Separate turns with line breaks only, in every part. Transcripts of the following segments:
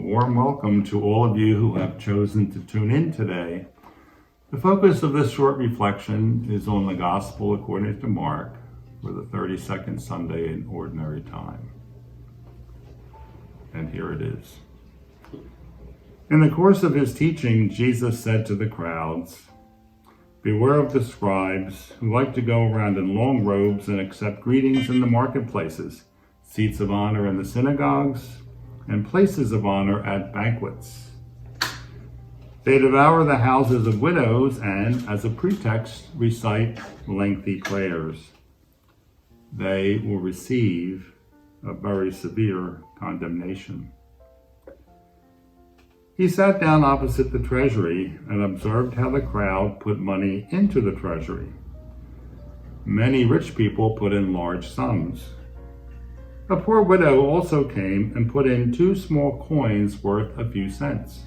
warm welcome to all of you who have chosen to tune in today. The focus of this short reflection is on the Gospel according to Mark for the 32nd Sunday in Ordinary Time. And here it is. In the course of his teaching, Jesus said to the crowds, "Beware of the scribes who like to go around in long robes and accept greetings in the marketplaces, seats of honor in the synagogues, and places of honor at banquets. They devour the houses of widows and, as a pretext, recite lengthy prayers. They will receive a very severe condemnation." He sat down opposite the treasury and observed how the crowd put money into the treasury. Many rich people put in large sums. A poor widow also came and put in 2 small coins worth a few cents.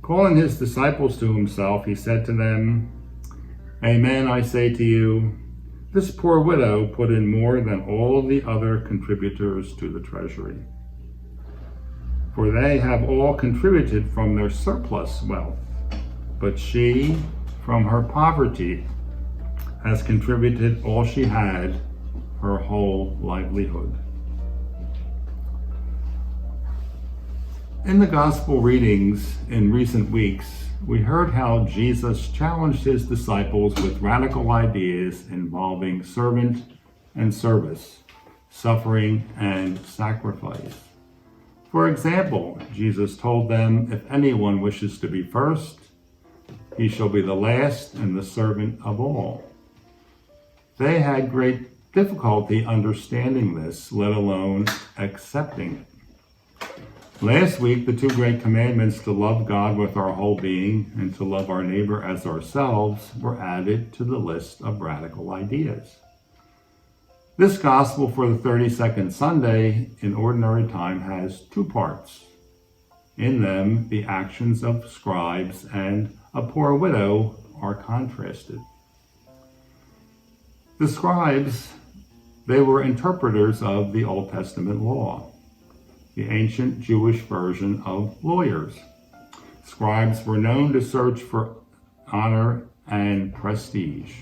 Calling his disciples to himself, he said to them, "Amen, I say to you, this poor widow put in more than all the other contributors to the treasury. For they have all contributed from their surplus wealth, but she, from her poverty, has contributed all she had, her whole livelihood." In the gospel readings in recent weeks, we heard how Jesus challenged his disciples with radical ideas involving servant and service, suffering and sacrifice. For example, Jesus told them, "If anyone wishes to be first, he shall be the last and the servant of all." They had great difficulty understanding this, let alone accepting it. Last week, the 2 great commandments to love God with our whole being and to love our neighbor as ourselves were added to the list of radical ideas. This gospel for the 32nd Sunday in Ordinary Time has 2 parts. In them, the actions of scribes and a poor widow are contrasted. The scribes, they were interpreters of the Old Testament law, the ancient Jewish version of lawyers. Scribes were known to search for honor and prestige.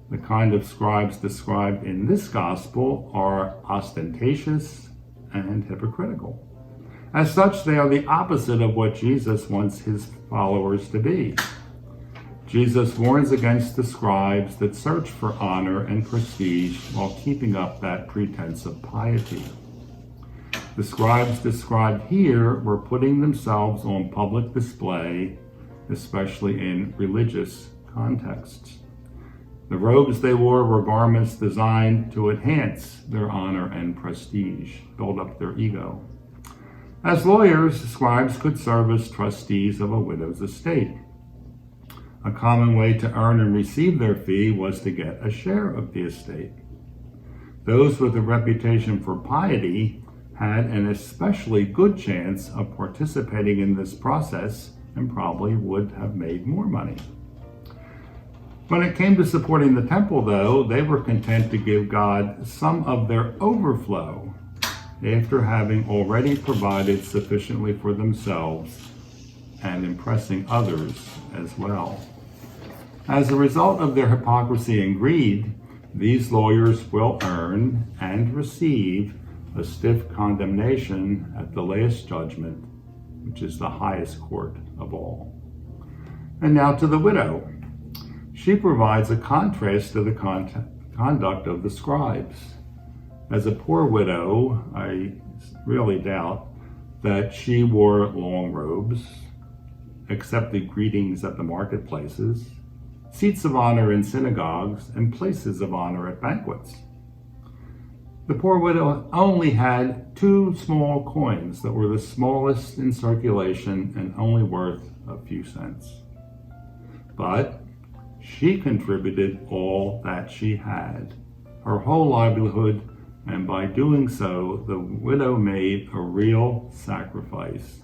The kind of scribes described in this gospel are ostentatious and hypocritical. As such, they are the opposite of what Jesus wants his followers to be. Jesus warns against the scribes that search for honor and prestige while keeping up that pretense of piety. The scribes described here were putting themselves on public display, especially in religious contexts. The robes they wore were garments designed to enhance their honor and prestige, build up their ego. As lawyers, scribes could serve as trustees of a widow's estate. A common way to earn and receive their fee was to get a share of the estate. Those with a reputation for piety had an especially good chance of participating in this process and probably would have made more money. When it came to supporting the temple, though, they were content to give God some of their overflow after having already provided sufficiently for themselves and impressing others as well. As a result of their hypocrisy and greed, these lawyers will earn and receive a stiff condemnation at the last judgment, which is the highest court of all. And now to the widow. She provides a contrast to the conduct of the scribes. As a poor widow, I really doubt that she wore long robes, accepted greetings at the marketplaces, seats of honor in synagogues, and places of honor at banquets. The poor widow only had 2 small coins that were the smallest in circulation and only worth a few cents. But she contributed all that she had, her whole livelihood, and by doing so, the widow made a real sacrifice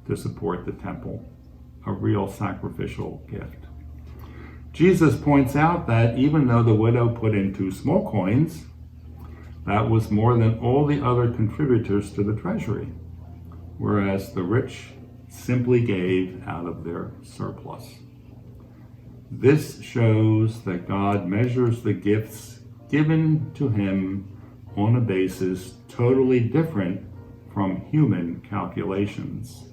to support the temple, a real sacrificial gift. Jesus points out that even though the widow put in 2 small coins, that was more than all the other contributors to the treasury. whereas the rich simply gave out of their surplus. This shows that God measures the gifts given to him on a basis totally different from human calculations.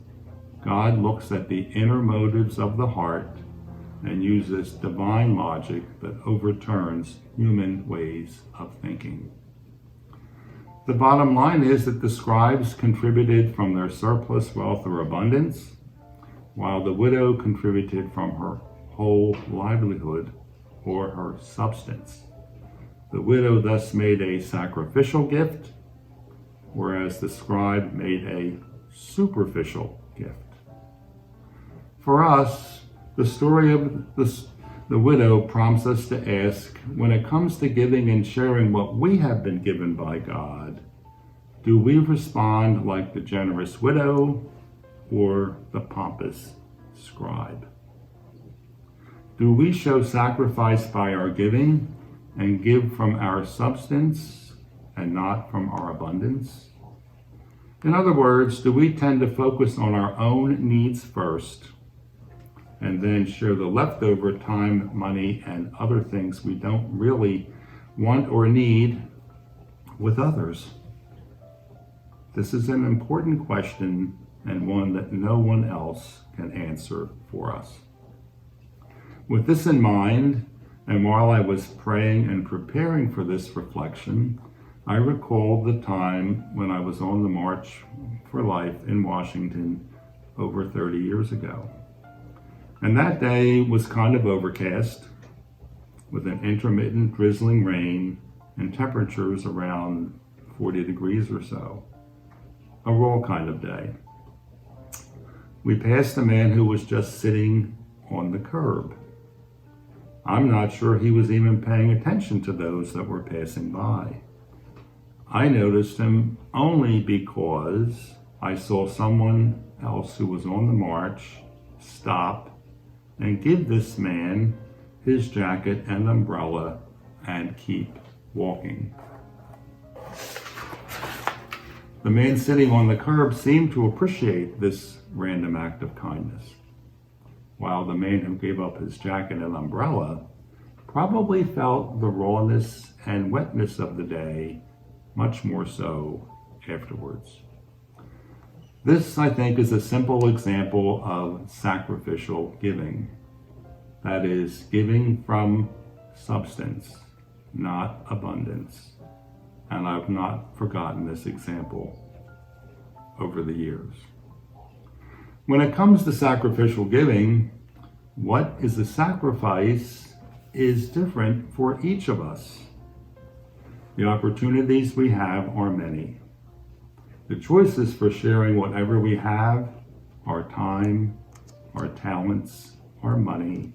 God looks at the inner motives of the heart and uses divine logic that overturns human ways of thinking. The bottom line is that the scribes contributed from their surplus wealth or abundance, while the widow contributed from her whole livelihood or her substance. The widow thus made a sacrificial gift, whereas the scribe made a superficial gift. For us, the story of the widow prompts us to ask, when it comes to giving and sharing what we have been given by God, do we respond like the generous widow or the pompous scribe? Do we show sacrifice by our giving and give from our substance and not from our abundance? In other words, do we tend to focus on our own needs first and then share the leftover time, money, and other things we don't really want or need with others? This is an important question and one that no one else can answer for us. With this in mind, and while I was praying and preparing for this reflection, I recalled the time when I was on the March for Life in Washington over 30 years ago. And that day was kind of overcast with an intermittent drizzling rain and temperatures around 40 degrees or so. A raw kind of day. We passed a man who was just sitting on the curb. I'm not sure he was even paying attention to those that were passing by. I noticed him only because I saw someone else who was on the march stop and give this man his jacket and umbrella and keep walking. The man sitting on the curb seemed to appreciate this random act of kindness, while the man who gave up his jacket and umbrella probably felt the rawness and wetness of the day much more so afterwards. This, I think, is a simple example of sacrificial giving. That is, giving from substance, not abundance. And I've not forgotten this example over the years. When it comes to sacrificial giving, what is a sacrifice is different for each of us. The opportunities we have are many. The choices for sharing whatever we have, our time, our talents, our money,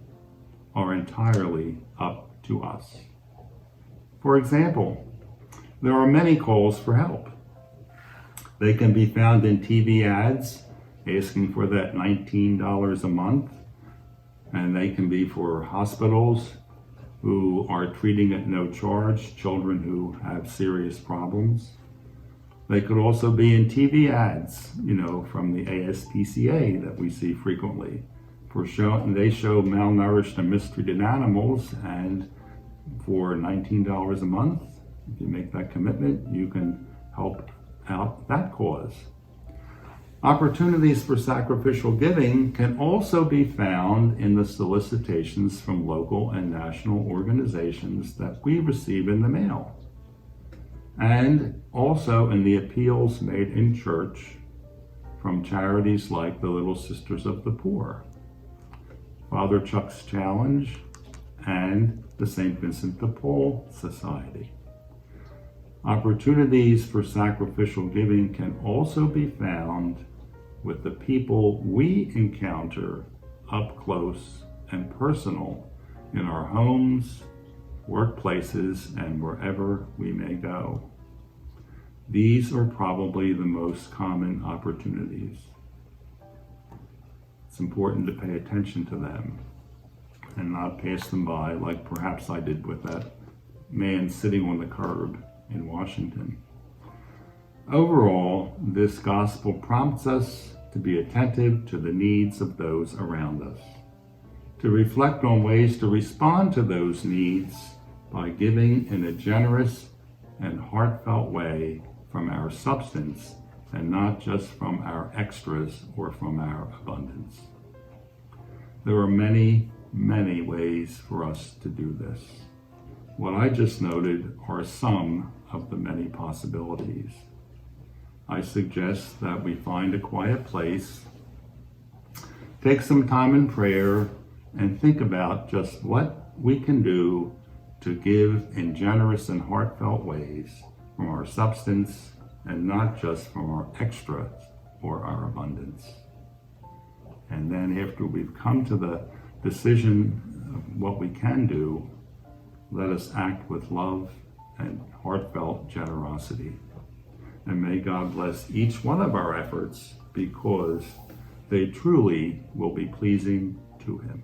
are entirely up to us. For example, there are many calls for help. They can be found in TV ads asking for that $19 a month, and they can be for hospitals who are treating at no charge children who have serious problems. They could also be in TV ads, from the ASPCA that we see frequently. They show malnourished and mistreated animals, and for $19 a month, if you make that commitment, you can help out that cause. Opportunities for sacrificial giving can also be found in the solicitations from local and national organizations that we receive in the mail, and also in the appeals made in church from charities like the Little Sisters of the Poor, Father Chuck's Challenge, and the St. Vincent de Paul Society. Opportunities for sacrificial giving can also be found with the people we encounter up close and personal in our homes, workplaces, and wherever we may go. These are probably the most common opportunities. It's important to pay attention to them and not pass them by like perhaps I did with that man sitting on the curb in Washington. Overall, this gospel prompts us to be attentive to the needs of those around us, to reflect on ways to respond to those needs by giving in a generous and heartfelt way from our substance and not just from our extras or from our abundance. There are many, many ways for us to do this. What I just noted are some of the many possibilities. I suggest that we find a quiet place, take some time in prayer, and think about just what we can do to give in generous and heartfelt ways from our substance and not just from our extra or our abundance. And then after we've come to the decision of what we can do, let us act with love and heartfelt generosity. And may God bless each one of our efforts because they truly will be pleasing to Him.